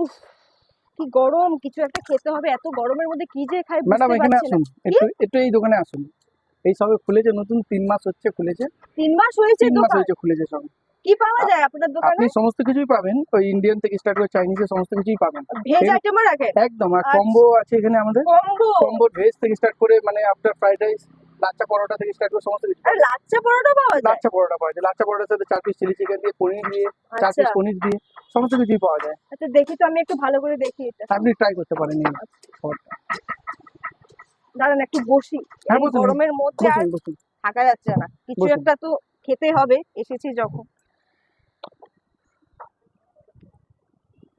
উফ, কি গরম, কিছু একটা খেতে হবে। এত গরমের মধ্যে কি যে খাই ম্যাডাম বুঝতে এখানে পারছি না। আসুন, একটু একটু এই দোকানে আসুন। এই সবে খুলেছে, নতুন 3 মাস হচ্ছে খুলেছে। 3 মাস হয়েছে 3 মাস দোকান? হয়েছে খুলেছে সবে। কি পাওয়া যায় আপনার দোকানে? আপনি সমস্ত কিছুই পাবেন, ওই ইন্ডিয়ান থেকে স্টার্ট করে চাইনিজের সমস্ত কিছুই পাবেন ভেজ এখানে। আইটেমও রাখেন? একদম, আর কম্বো আছে এখানে আমাদের। কম্বো? কম্বো ভেজ থেকে স্টার্ট করে মানে আপনার ফ্রাইড রাইস, লাচ্চা পরোটা থেকে স্টার্ট করে সমস্ত কিছু আর পাবেন। লাচ্ছা পরোটা পাওয়া যায়? লাচ্চা পরোটা পাওয়া যায়, লাচ্চা পরোটার সাথে 4 পিস চিলি চিকেন দিয়ে, পনির দিয়ে, 4 আচ্ছা পিস পনির দিয়ে সমস্ত কিছুই পাওয়া যায়। আচ্ছা, দেখি তো, আমি একটু ভালো করে দেখি এটা। আপনি ট্রাই করতে পারেন এই খাবারটা। দাঁড়ান একটু বসি, হ্যাঁ এই বসুন, গরমের মধ্যে আর বসুন বসুন থাকা যাচ্ছে না, কিছু বসুন। একটা তো খেতে হবে এসেছি যখন।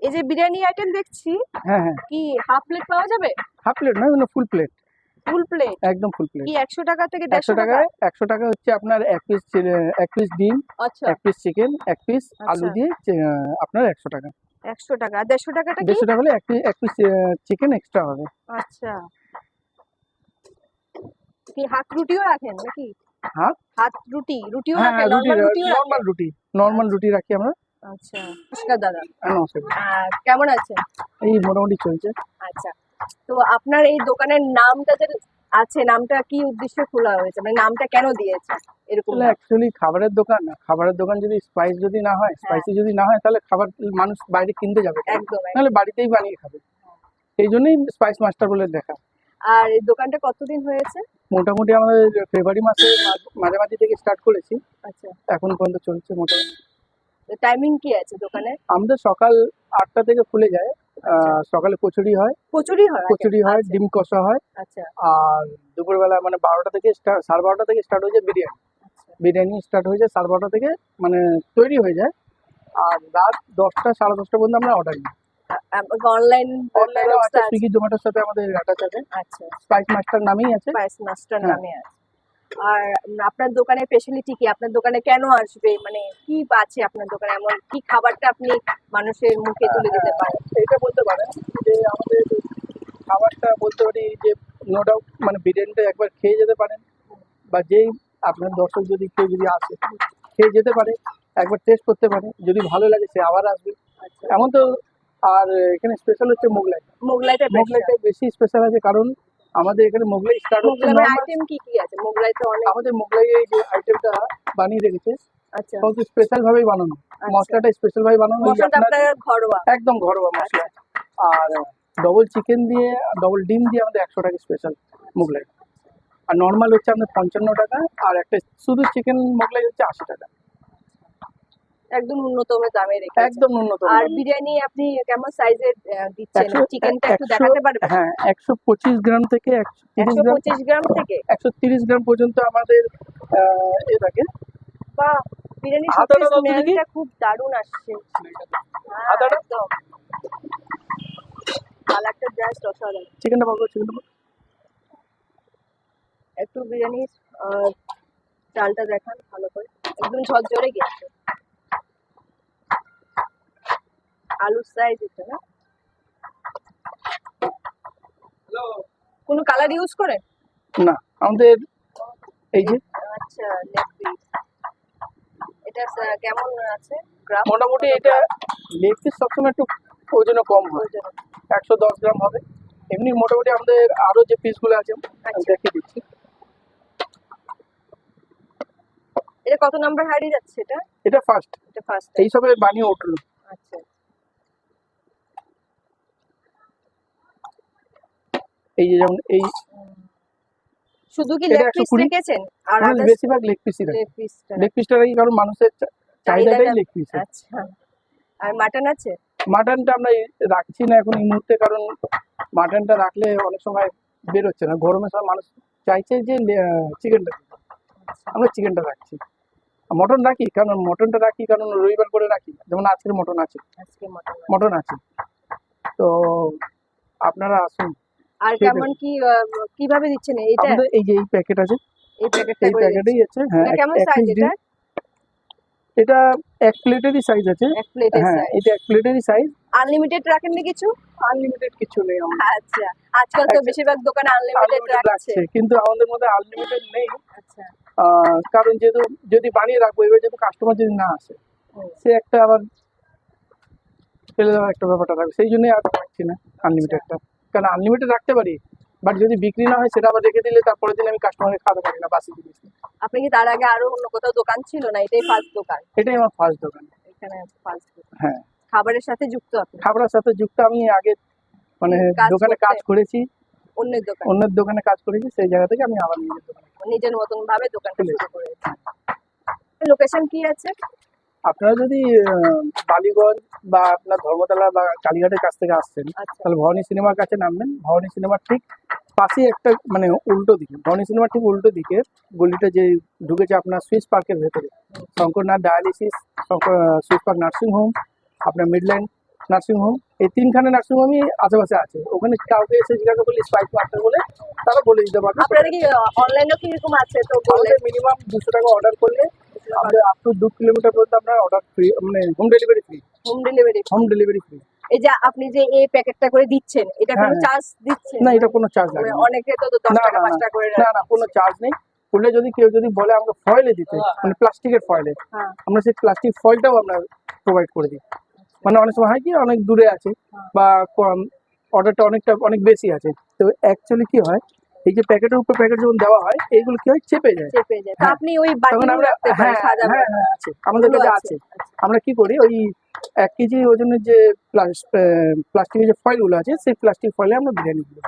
এই যে বিরিয়ানি আইটেম দেখছি, হ্যাঁ হ্যাঁ, কি হাফ প্লেট পাওয়া যাবে? হাফ প্লেট নয়, মানে ফুল প্লেট। Full plate? একদম ফুল প্লেট। কি 100 টাকা থেকে 100 150 টাকা? টাকায় 100 টাকা হচ্ছে আপনার এক পিস ডিম, আচ্ছা 1 পিস চিকেন, 1 পিস আলু আচ্ছা, দিয়ে আপনার 100 টাকা। 100 টাকা। আর 150 টাকাটা কি? 150 টাকা হলে এক পিস চিকেন এক্সট্রা হবে। আচ্ছা, কি হাত রুটিও রাখেন নাকি? হ্যাঁ হাত রুটিও হ্যাঁ রাখেন, হ্যাঁ, রুটি, নরমাল রুটিও রাখেন? নর্মাল রুটি রাখি আমরা। আচ্ছা, নমস্কার দাদা। নমস্কার। কেমন আছেন? এই মোটামুটি চলছে। আচ্ছা, তো আপনার এই দোকানের নামটা যে আছে, নামটা কি উদ্দেশ্যে খোলা হয়েছে, মানে নামটা কেন দিয়েছে এরকম আসলে নাম? অ্যাকচুয়ালি খাবারের দোকান না, খাবারের দোকান যদি স্পাইস যদি না হয়, হ্যাঁ, স্পাইসি যদি না হয়, তাহলে খাবার মানুষ বাইরে কিনতে যাবে কেন? একদম একদম। নাহলে বাড়িতেই বানিয়ে খাবে। এই জন্যই স্পাইস মাস্টার বলে দেখা। আর এই দোকানটা কতদিন হয়েছে? মোটামুটি আমাদের ফেব্রুয়ারি মাসে মাঝামাঝি থেকে স্টার্ট করেছি, আচ্ছা, এখন পর্যন্ত চলছে মোটামুটি। টাইমিং কি আছে দোকানে? আমাদের সকাল 8টা থেকে খুলে যায়। আচ্ছা, সকালে কচুরি হয়, কচুরি হয়? কচুরি হয়, আচ্ছা ডিম কষা হয়। আচ্ছা আর দুপুরবেলা মানে 12টা থেকে 12:30 থেকে স্টার্ট হয়ে যায় বিরিয়ানি। আচ্ছা। বিরিয়ানি স্টার্ট হয়ে যায় 12:30 থেকে, মানে তৈরি হয়ে যায়। আর রাত 10টা 10:30 পর্যন্ত আমরা অর্ডার নিই। অনলাইন অনলাইনেও আছে, সুইগি জোম্যাটোর সাথে আমাদের অ্যাটাচ আছে। আচ্ছা, স্পাইস মাস্টার নামেই আছে। স্পাইস মাস্টার হ্যাঁ। নামে আছে। আর আপনার দোকানের স্পেশালিটি কি? আপনার দোকানে কেন আসবে, মানে কি আছে আপনার দোকানে, এমন কি খাবারটা আপনি মানুষের মুখে তুলে দিতে পারেন? এটা বলতে পারেন যে আমাদের খাবারটা বলতে পারি যে নো ডাউট, মানে বিরিয়ানিটা একবার খেয়ে যেতে পারেন, বা যেই আপনার দর্শক যদি কেউ যদি আসে খেয়ে যেতে পারে, একবার টেস্ট করতে পারে, যদি ভালো লাগে সে আবার আসবে। আচ্ছা, এমন তো। আর এখানে স্পেশাল হচ্ছে মোগলাই। মোগলাইটা মোগলাইটা বেশি স্পেশাল আছে, কারণ আমাদের এখানে মোগলাই স্টার্ট হচ্ছে মোগলাই নর্মাল। আইটেম কি কি আছে? মোগলাই তো অনেক। আমাদের মোগলাই এই যে আইটেমটা বানিয়ে রেখেছে, আচ্ছা কিন্তু স্পেশাল ভাবেই বানানো। মশলাটা স্পেশাল ভাবে বানানো, এই যে মশলাটা আপনার আপনার ঘরোয়া? একদম ঘরোয়া মশলা। আর ডবল চিকেন দিয়ে, ডবল ডিম দিয়ে আমাদের 100 টাকা স্পেশাল মোগলাই। আর নর্মাল হচ্ছে আপনার 55 টাকা, আর একটা শুধু চিকেন মোগলাই হচ্ছে 80 টাকা। একদম ন্যূনতম দামে রেখেছেন। একদম ন্যূনতম আর দামে। বিরিয়ানি আপনি কেমন সাইজের দিচ্ছেন? 100 চিকেনটা একটু 100 দেখাতে পারবেন? হ্যাঁ, 125 গ্রাম থেকে 130 গ্রাম, 125 গ্রাম থেকে? 130 গ্রাম পর্যন্ত আমাদের এ থাকে। বা বিরিয়ানি আদাটা সত্যি দাও তো দেখি। স্মেলটা খুব দারুণ আসছে। হ্যাঁ, আদাটা, একদম কালারটা জাস্ট অসাধারণ। চিকেনটা পাবো, চিকেনটা পাবো। একটু বিরিয়ানির চালটা দেখান ভালো করে, একদম ঝরঝরে গেছে। আলুর সাইজ এটা না? কোনো কালার ইউজ করে? না, আমাদের এই যে আচ্ছা, লেগ পিস। এটা কেমন আছে গ্রাম? মোটামুটি এটা লেগ পিস সবসময় একটু ওজনে কম হয়, 110 গ্রাম হবে। এমনি মোটামুটি আমাদের আরো যে পিসগুলো আছে আমি দেখিয়ে দিচ্ছি। এটা কত নাম্বার হাঁড়ি যাচ্ছে এটা? এটা ফার্স্ট, এটা ফার্স্ট। এই সবে বানিয়ে উঠলো। আচ্ছা, এই যে যেমন এই শুধু কি এটা লেগ পিস 120। রেখেছেন আর আমাদের আদার্স? বেশিরভাগ লেগ পিসই রাখি। লেগ পিসটা। লেগ পিসটা রাখি কারণ মানুষের চাহিদাটাই লেগ পিস। আচ্ছা, আর মাটন আছে? মাটনটা আমরা রাখছি না এখন এই মুহূর্তে, কারণ মাটনটা রাখলে অনেক সময় বেরোচ্ছে না, গরমের সময় মানুষ চাইছে যে চিকেনটা। আমরা চিকেনটা রাখছি। মটন রাখি, কারণ মটনটা রাখি কারণ রবিবার করে রাখি, যেমন আজকের মটন আছে, আজকে মটন। মটন আছে। তো আপনারা আসুন। আর ঠিক কেমন আছে। কি কিভাবে দিচ্ছেন এটা? আমাদের এই যে এই প্যাকেট আছে, এই প্যাকেটটা এই করে প্যাকেটেই দিচ্ছেন? আছে। হ্যাঁ, এটা কেমন এক সাইজ পিস এটা? ডিম। এটা এক প্লেটেরই সাইজ আছে। এক প্লেটের হ্যাঁ, সাইজ। এটা এক প্লেটেরই সাইজ। আনলিমিটেড রাখেন না কিছু? আনলিমিটেড কিছু নেই আমাদের। আচ্ছা, আজকাল তো আচ্ছা, বেশিরভাগ দোকানে আনলিমিটেড আনলিমিটেড রাখছে। রাখছে, কিন্তু আমাদের মধ্যে আনলিমিটেড নেই। আচ্ছা, কারণ যেহেতু যদি বানিয়ে রাখবো, এবার যেহেতু কাস্টমার যদি না আসে, হুম, সে একটা আবার ফেলে দেওয়ার একটা ব্যাপারটা থাকবে, সেই জন্যই আর রাখছি না আনলিমিটেডটা। কারণ আনলিমিটেড রাখতে পারি, বাট যদি বিক্রি না হয় সেটা আবার রেখে দিলে তারপরের দিন আমি কাস্টমারকে খাওয়াতে পারি না বাসি জিনিস। আপনি কি তার আগে আরো অন্য কোথাও দোকান ছিল, না এটাই ফার্স্ট দোকান? এটাই আমার ফার্স্ট দোকান। এখানে ফার্স্ট দোকান। হ্যাঁ, খাবারের সাথে যুক্ত আপনি? খাবারের সাথে যুক্ত। আমি আগে মানে কাজ দোকানে করতে? কাজ করেছি, অন্যের দোকান? অন্যের দোকানে কাজ করেছি, সেই জায়গা থেকে আমি আবার নিজের দোকানে। নিজের মতন ভাবে দোকানটা খুলেছি। শুরু করেছেন। লোকেশন কি আছে? আপনারা যদি বালিগঞ্জ বা আপনার ধর্মতলা বা কালীঘাটের কাছ থেকে আসছেন, আচ্ছা, তাহলে ভবানী সিনেমার কাছে নামবেন। ভবানী সিনেমার ঠিক পাশেই একটা মানে উল্টো দিকে, ভবানী সিনেমার ঠিক উল্টো দিকে গলিটা যে ঢুকেছে আপনার সুইস পার্কের ভেতরে, Shankarnath dialysis, Swiss park nursing home, আপনার মিডল্যান্ড নার্সিং হোম, এই তিনখানে নার্সিং হোমই আশেপাশে আছে। ওখানে কাউকে এসে জিজ্ঞাসা করলে স্পাইস মাস্টার বলে তারা বলে দিতে পারবে। আপনাদের কি অনলাইনেও কি এরকম আছে? তো বললেন আমাদের মিনিমাম 200 টাকা অর্ডার করলে আমাদের আপ টু 2 কিলোমিটার পর্যন্ত আমরা অর্ডার ফ্রি, মানে home delivery free. Home delivery. Home delivery free. এই যে আপনি যে এই প্যাকেটটা করে দিচ্ছেন, এটা কোনো হ্যাঁ। চার্জ দিচ্ছেন? না, এটা কোনো চার্জ লাগে না। অনেকে তো 10 না, টাকা না, 5 টাকা করে না, না, কোনো চার্জ নেই। করলে যদি কেউ যদি বলে আমাকে ফয়েলে দিতে, মানে প্লাস্টিকের ফয়েলে, হ্যাঁ, আমরা সেই প্লাস্টিক ফয়েলটাও আমরা প্রোভাইড করে দিই। মানে অনেক সময় হয় কি অনেক দূরে আছে বা অর্ডারটা অনেক বেশি আছে, তো অ্যাকচুয়ালি কি হয়, এই যে প্যাকেটের উপর প্যাকেট যখন দেওয়া হয় এইগুলো কি হয়, চেপে যায়। চেপে যায়। তো হ্যাঁ। আপনি ওই তখন বাটিগুলো আমরা রাখতে পারেন হ্যাঁ, সাজানো। হ্যাঁ, হ্যাঁ, আছে, আমাদের কাছে আছে। আমরা কি করি, ওই 1 কেজি ওজনের যে প্লাস্টিকের যে ফয়েলগুলো আছে, সেই প্লাস্টিক ফয়েলে আমরা বিরিয়ানি দিই।